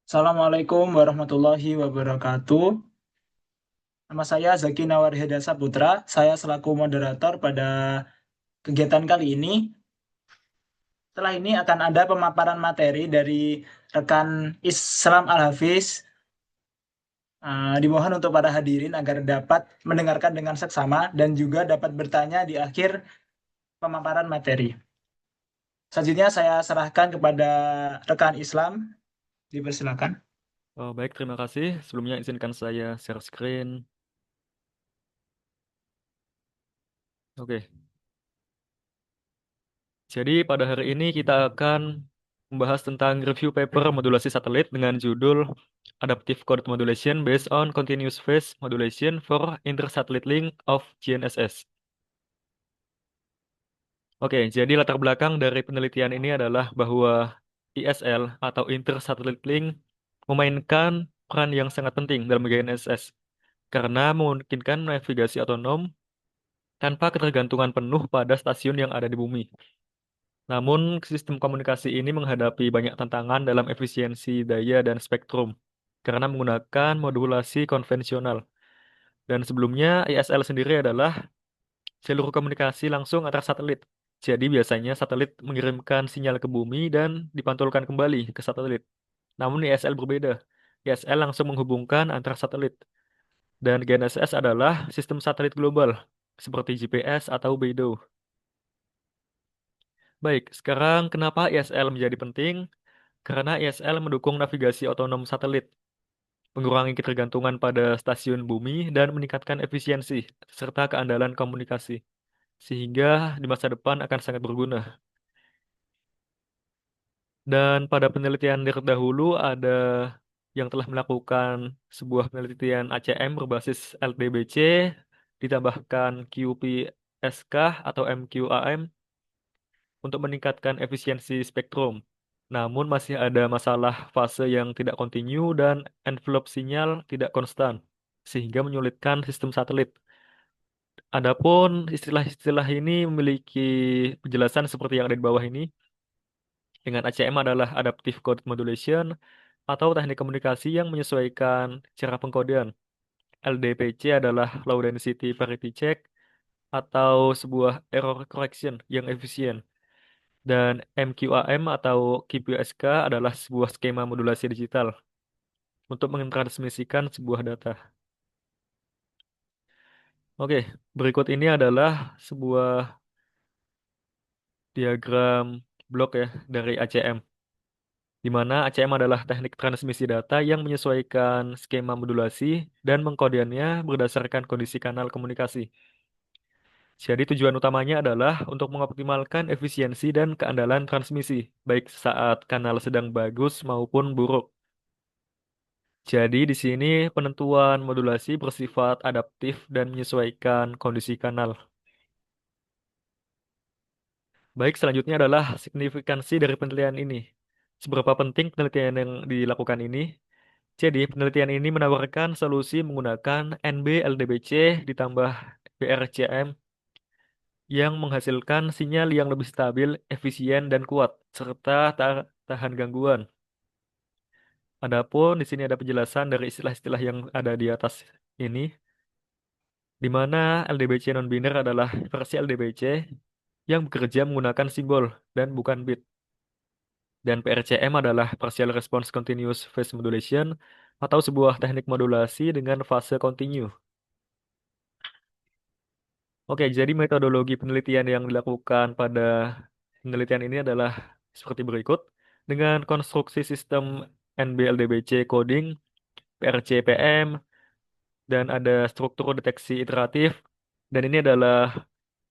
Assalamualaikum warahmatullahi wabarakatuh. Nama saya Zaki Nawarhida Saputra. Saya selaku moderator pada kegiatan kali ini. Setelah ini akan ada pemaparan materi dari rekan Islam Al-Hafiz. Dimohon untuk para hadirin agar dapat mendengarkan dengan seksama dan juga dapat bertanya di akhir pemaparan materi. Selanjutnya saya serahkan kepada rekan Islam. Dipersilakan. Oh, baik, terima kasih. Sebelumnya izinkan saya share screen. Oke, jadi pada hari ini kita akan membahas tentang review paper modulasi satelit dengan judul Adaptive Code Modulation Based on Continuous Phase Modulation for Inter-Satellite Link of GNSS. Oke, jadi latar belakang dari penelitian ini adalah bahwa ISL atau Inter-Satellite Link memainkan peran yang sangat penting dalam GNSS karena memungkinkan navigasi otonom tanpa ketergantungan penuh pada stasiun yang ada di bumi. Namun, sistem komunikasi ini menghadapi banyak tantangan dalam efisiensi daya dan spektrum karena menggunakan modulasi konvensional. Dan sebelumnya, ISL sendiri adalah seluruh komunikasi langsung antar satelit. Jadi biasanya satelit mengirimkan sinyal ke bumi dan dipantulkan kembali ke satelit. Namun ISL berbeda. ISL langsung menghubungkan antar satelit. Dan GNSS adalah sistem satelit global, seperti GPS atau BeiDou. Baik, sekarang kenapa ISL menjadi penting? Karena ISL mendukung navigasi otonom satelit, mengurangi ketergantungan pada stasiun bumi, dan meningkatkan efisiensi serta keandalan komunikasi, sehingga di masa depan akan sangat berguna. Dan pada penelitian terdahulu ada yang telah melakukan sebuah penelitian ACM berbasis LDBC, ditambahkan QPSK atau MQAM untuk meningkatkan efisiensi spektrum. Namun masih ada masalah fase yang tidak kontinu dan envelope sinyal tidak konstan, sehingga menyulitkan sistem satelit. Adapun istilah-istilah ini memiliki penjelasan seperti yang ada di bawah ini. Dengan ACM adalah Adaptive Code Modulation atau teknik komunikasi yang menyesuaikan cara pengkodean. LDPC adalah Low Density Parity Check atau sebuah error correction yang efisien. Dan MQAM atau QPSK adalah sebuah skema modulasi digital untuk mentransmisikan sebuah data. Oke, berikut ini adalah sebuah diagram blok ya dari ACM, di mana ACM adalah teknik transmisi data yang menyesuaikan skema modulasi dan mengkodeannya berdasarkan kondisi kanal komunikasi. Jadi tujuan utamanya adalah untuk mengoptimalkan efisiensi dan keandalan transmisi, baik saat kanal sedang bagus maupun buruk. Jadi di sini penentuan modulasi bersifat adaptif dan menyesuaikan kondisi kanal. Baik, selanjutnya adalah signifikansi dari penelitian ini. Seberapa penting penelitian yang dilakukan ini? Jadi, penelitian ini menawarkan solusi menggunakan NB-LDBC ditambah PRCM yang menghasilkan sinyal yang lebih stabil, efisien, dan kuat, serta tahan gangguan. Adapun di sini ada penjelasan dari istilah-istilah yang ada di atas ini, di mana LDBC non-biner adalah versi LDBC yang bekerja menggunakan simbol dan bukan bit. Dan PRCM adalah Partial Response Continuous Phase Modulation atau sebuah teknik modulasi dengan fase kontinu. Oke, jadi metodologi penelitian yang dilakukan pada penelitian ini adalah seperti berikut. Dengan konstruksi sistem NBLDBC coding, PRCPM, dan ada struktur deteksi iteratif. Dan ini adalah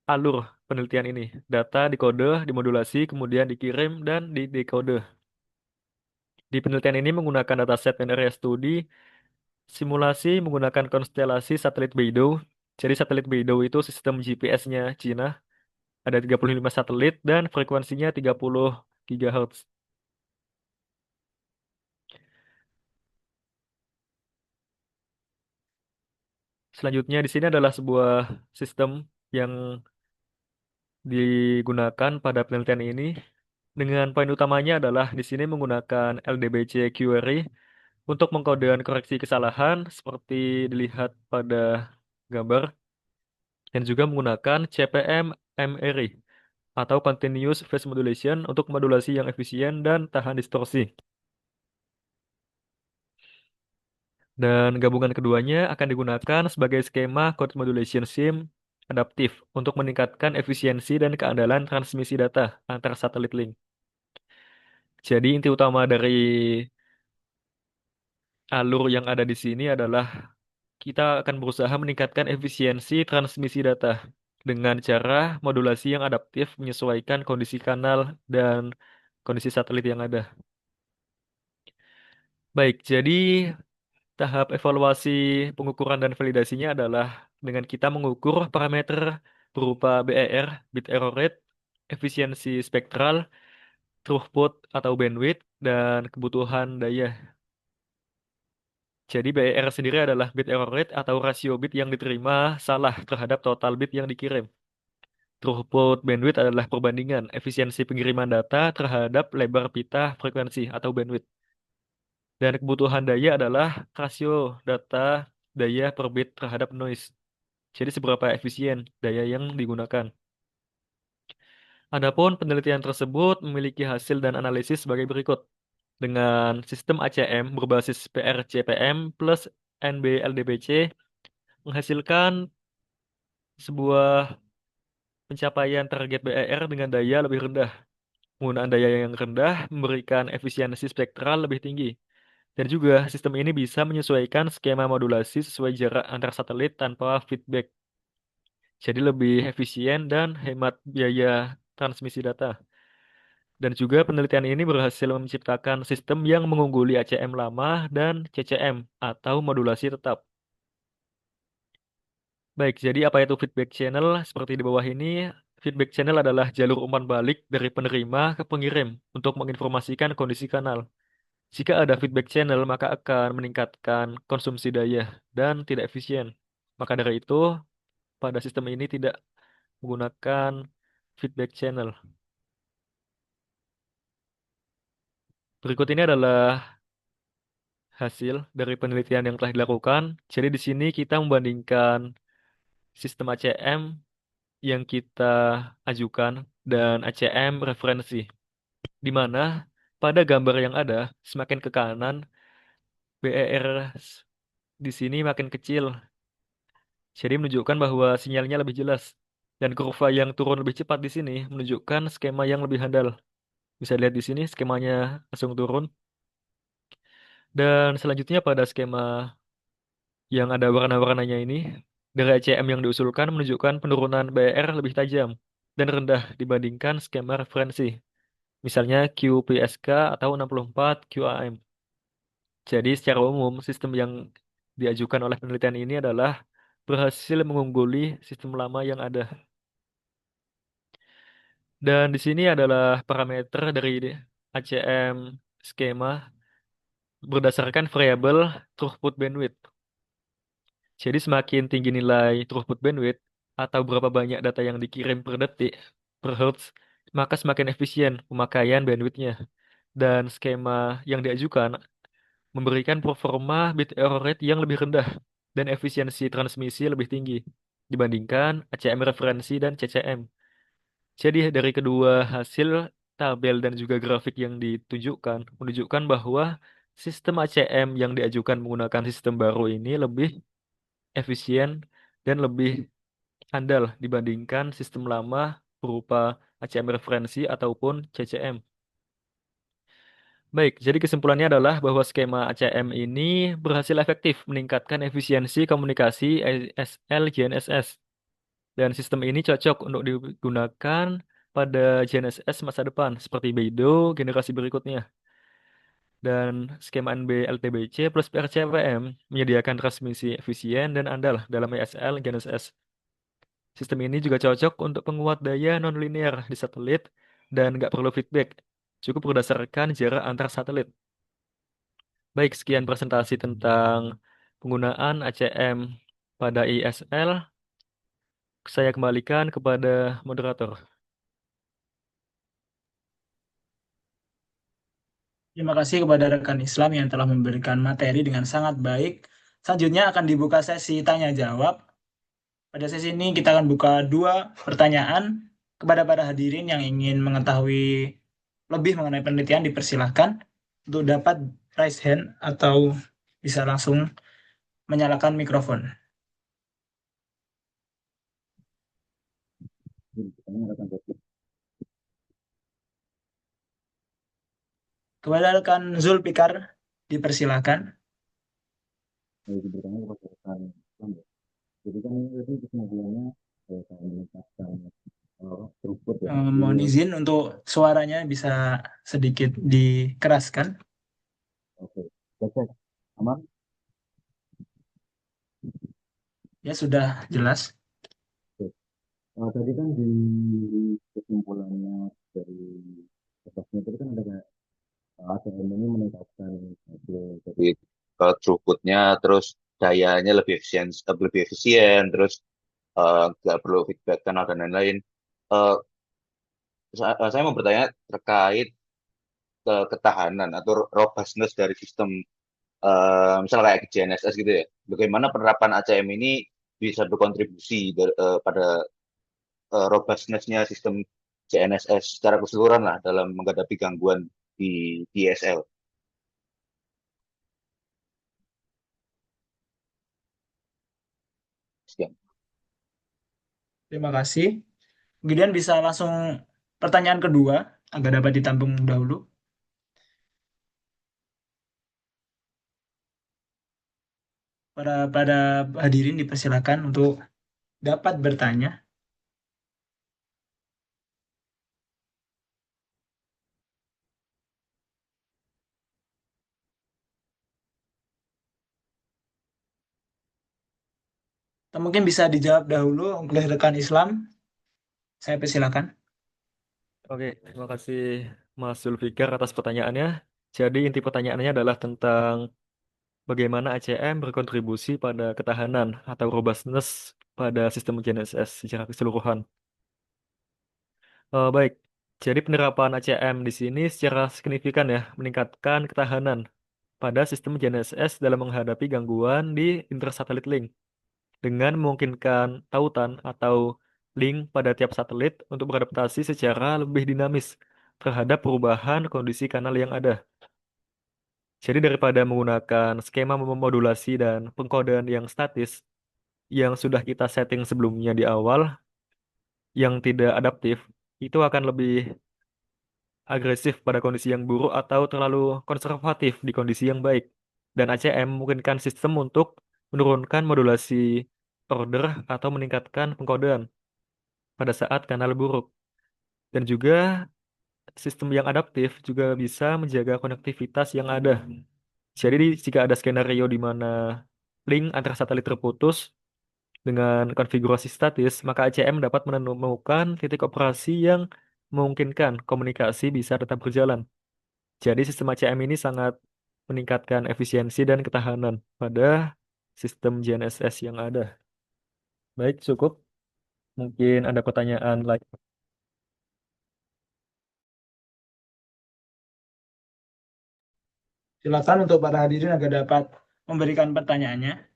alur penelitian ini. Data dikode, dimodulasi, kemudian dikirim, dan didekode. Di penelitian ini menggunakan dataset dan area studi, simulasi menggunakan konstelasi satelit Beidou. Jadi satelit Beidou itu sistem GPS-nya Cina. Ada 35 satelit dan frekuensinya 30 GHz. Selanjutnya di sini adalah sebuah sistem yang digunakan pada penelitian ini. Dengan poin utamanya adalah di sini menggunakan LDBC query Untuk mengkode dan koreksi kesalahan seperti dilihat pada gambar dan juga menggunakan CPM MRI atau Continuous Phase Modulation untuk modulasi yang efisien dan tahan distorsi. Dan gabungan keduanya akan digunakan sebagai skema code modulation SIM adaptif untuk meningkatkan efisiensi dan keandalan transmisi data antar satelit link. Jadi inti utama dari alur yang ada di sini adalah kita akan berusaha meningkatkan efisiensi transmisi data dengan cara modulasi yang adaptif menyesuaikan kondisi kanal dan kondisi satelit yang ada. Baik, jadi tahap evaluasi pengukuran dan validasinya adalah dengan kita mengukur parameter berupa BER, bit error rate, efisiensi spektral, throughput atau bandwidth, dan kebutuhan daya. Jadi BER sendiri adalah bit error rate atau rasio bit yang diterima salah terhadap total bit yang dikirim. Throughput bandwidth adalah perbandingan efisiensi pengiriman data terhadap lebar pita frekuensi atau bandwidth. Dan kebutuhan daya adalah rasio data daya per bit terhadap noise. Jadi seberapa efisien daya yang digunakan. Adapun penelitian tersebut memiliki hasil dan analisis sebagai berikut. Dengan sistem ACM berbasis PRCPM plus NB-LDPC menghasilkan sebuah pencapaian target BER dengan daya lebih rendah. Penggunaan daya yang rendah memberikan efisiensi spektral lebih tinggi. Dan juga sistem ini bisa menyesuaikan skema modulasi sesuai jarak antar satelit tanpa feedback. Jadi lebih efisien dan hemat biaya transmisi data. Dan juga penelitian ini berhasil menciptakan sistem yang mengungguli ACM lama dan CCM atau modulasi tetap. Baik, jadi apa itu feedback channel? Seperti di bawah ini, feedback channel adalah jalur umpan balik dari penerima ke pengirim untuk menginformasikan kondisi kanal. Jika ada feedback channel, maka akan meningkatkan konsumsi daya dan tidak efisien. Maka dari itu, pada sistem ini tidak menggunakan feedback channel. Berikut ini adalah hasil dari penelitian yang telah dilakukan. Jadi di sini kita membandingkan sistem ACM yang kita ajukan dan ACM referensi, di mana pada gambar yang ada semakin ke kanan BER di sini makin kecil, jadi menunjukkan bahwa sinyalnya lebih jelas. Dan kurva yang turun lebih cepat di sini menunjukkan skema yang lebih handal. Bisa lihat di sini skemanya langsung turun. Dan selanjutnya pada skema yang ada warna-warnanya ini, dari ACM yang diusulkan menunjukkan penurunan BR lebih tajam dan rendah dibandingkan skema referensi, misalnya QPSK atau 64 QAM. Jadi secara umum, sistem yang diajukan oleh penelitian ini adalah berhasil mengungguli sistem lama yang ada. Dan di sini adalah parameter dari ACM skema berdasarkan variabel throughput bandwidth. Jadi semakin tinggi nilai throughput bandwidth atau berapa banyak data yang dikirim per detik per hertz, maka semakin efisien pemakaian bandwidthnya. Dan skema yang diajukan memberikan performa bit error rate yang lebih rendah dan efisiensi transmisi lebih tinggi dibandingkan ACM referensi dan CCM. Jadi dari kedua hasil tabel dan juga grafik yang ditunjukkan menunjukkan bahwa sistem ACM yang diajukan menggunakan sistem baru ini lebih efisien dan lebih andal dibandingkan sistem lama berupa ACM referensi ataupun CCM. Baik, jadi kesimpulannya adalah bahwa skema ACM ini berhasil efektif meningkatkan efisiensi komunikasi ASL GNSS. Dan sistem ini cocok untuk digunakan pada GNSS masa depan seperti Beidou generasi berikutnya. Dan skema NB-LTBC plus PRCPM menyediakan transmisi efisien dan andal dalam ASL GNSS. Sistem ini juga cocok untuk penguat daya nonlinear di satelit dan nggak perlu feedback. Cukup berdasarkan jarak antar satelit. Baik, sekian presentasi tentang penggunaan ACM pada ISL. Saya kembalikan kepada moderator. Terima kasih kepada rekan Islam yang telah memberikan materi dengan sangat baik. Selanjutnya akan dibuka sesi tanya jawab. Pada sesi ini kita akan buka dua pertanyaan kepada para hadirin yang ingin mengetahui lebih mengenai penelitian, dipersilahkan untuk dapat raise hand atau bisa langsung menyalakan mikrofon. Kepada rekan Zulfikar, dipersilahkan. Bertanya kepada rekan Islam ya. Jadi kan ini tadi kesimpulannya saya meningkatkan throughput ya. Mohon izin untuk suaranya bisa sedikit dikeraskan. Oke, cek cek. Aman. Ya sudah jelas. Oke. Tadi kan di kesimpulannya dari kertasnya tadi kan ada kayak ATM ini meningkatkan hasil dari throughputnya, terus dayanya lebih efisien, terus nggak perlu feedback kanal dan lain-lain. Eh, saya mau bertanya terkait ketahanan atau robustness dari sistem, misalnya kayak GNSS gitu ya. Bagaimana penerapan ACM ini bisa berkontribusi pada robustness-nya sistem GNSS secara keseluruhan lah dalam menghadapi gangguan di DSL. Sekian. Terima kasih. Kemudian bisa langsung pertanyaan kedua agar dapat ditampung dahulu. Pada hadirin dipersilakan untuk dapat bertanya. Atau mungkin bisa dijawab dahulu oleh rekan Islam. Saya persilakan. Oke, terima kasih Mas Zulfikar atas pertanyaannya. Jadi inti pertanyaannya adalah tentang bagaimana ACM berkontribusi pada ketahanan atau robustness pada sistem GNSS secara keseluruhan. Baik, jadi penerapan ACM di sini secara signifikan ya meningkatkan ketahanan pada sistem GNSS dalam menghadapi gangguan di intersatelit link dengan memungkinkan tautan atau link pada tiap satelit untuk beradaptasi secara lebih dinamis terhadap perubahan kondisi kanal yang ada. Jadi daripada menggunakan skema memodulasi dan pengkodean yang statis yang sudah kita setting sebelumnya di awal yang tidak adaptif, itu akan lebih agresif pada kondisi yang buruk atau terlalu konservatif di kondisi yang baik. Dan ACM memungkinkan sistem untuk menurunkan modulasi order atau meningkatkan pengkodean pada saat kanal buruk. Dan juga sistem yang adaptif juga bisa menjaga konektivitas yang ada. Jadi jika ada skenario di mana link antar satelit terputus dengan konfigurasi statis, maka ACM dapat menemukan titik operasi yang memungkinkan komunikasi bisa tetap berjalan. Jadi sistem ACM ini sangat meningkatkan efisiensi dan ketahanan pada sistem GNSS yang ada. Baik, cukup. Mungkin ada pertanyaan lain. Silakan untuk para hadirin agar dapat memberikan pertanyaannya.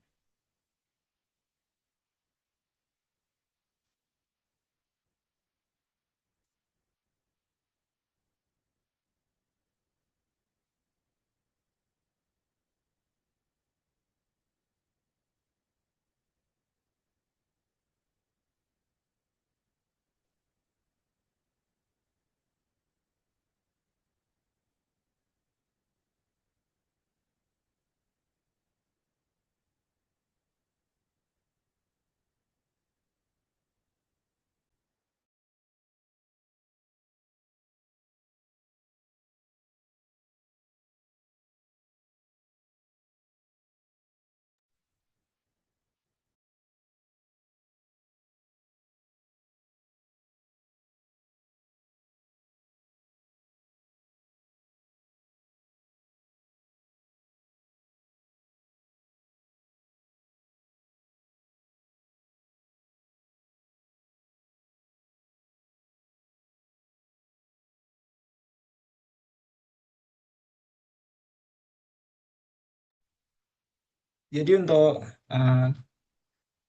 Jadi untuk eh,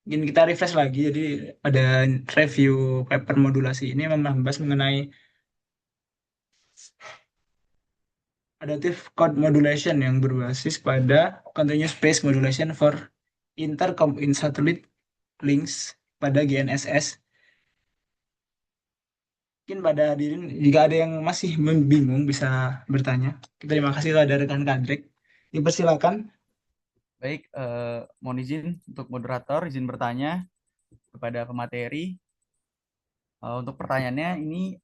ingin kita refresh lagi, jadi pada review paper modulasi ini membahas mengenai adaptive code modulation yang berbasis pada continuous phase modulation for intercom in satellite links pada GNSS. Mungkin pada hadirin jika ada yang masih bingung bisa bertanya. Terima kasih kalau ada rekan Kadrek. Dipersilakan. Baik, mohon izin untuk moderator, izin bertanya kepada pemateri. Untuk pertanyaannya ini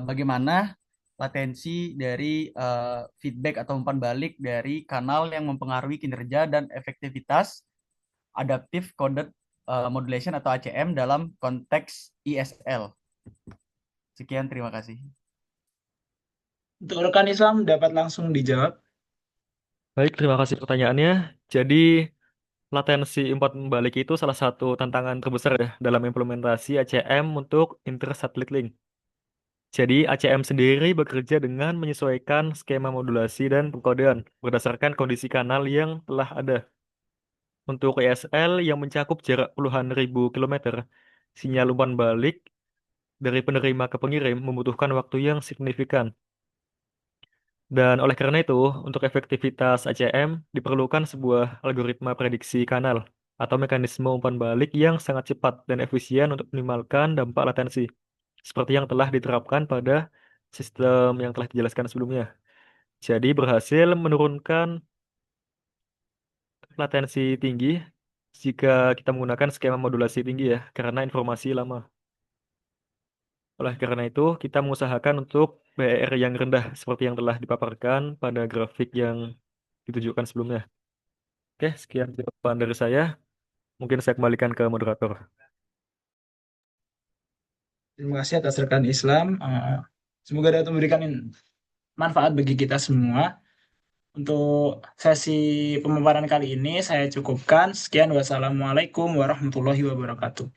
bagaimana latensi dari feedback atau umpan balik dari kanal yang mempengaruhi kinerja dan efektivitas adaptive coded modulation atau ACM dalam konteks ISL. Sekian, terima kasih. Untuk rekan Islam dapat langsung dijawab. Baik, terima kasih pertanyaannya. Jadi, latensi umpan balik itu salah satu tantangan terbesar ya dalam implementasi ACM untuk inter-satellite link. Jadi, ACM sendiri bekerja dengan menyesuaikan skema modulasi dan pengkodean berdasarkan kondisi kanal yang telah ada. Untuk ESL yang mencakup jarak puluhan ribu kilometer, sinyal umpan balik dari penerima ke pengirim membutuhkan waktu yang signifikan. Dan oleh karena itu, untuk efektivitas ACM diperlukan sebuah algoritma prediksi kanal atau mekanisme umpan balik yang sangat cepat dan efisien untuk minimalkan dampak latensi, seperti yang telah diterapkan pada sistem yang telah dijelaskan sebelumnya. Jadi berhasil menurunkan latensi tinggi jika kita menggunakan skema modulasi tinggi ya, karena informasi lama. Oleh karena itu, kita mengusahakan untuk BER yang rendah, seperti yang telah dipaparkan pada grafik yang ditunjukkan sebelumnya. Oke, sekian jawaban dari saya. Mungkin saya kembalikan ke moderator. Terima kasih atas rekan Islam. Semoga dapat memberikan manfaat bagi kita semua. Untuk sesi pemaparan kali ini saya cukupkan. Sekian, wassalamualaikum warahmatullahi wabarakatuh.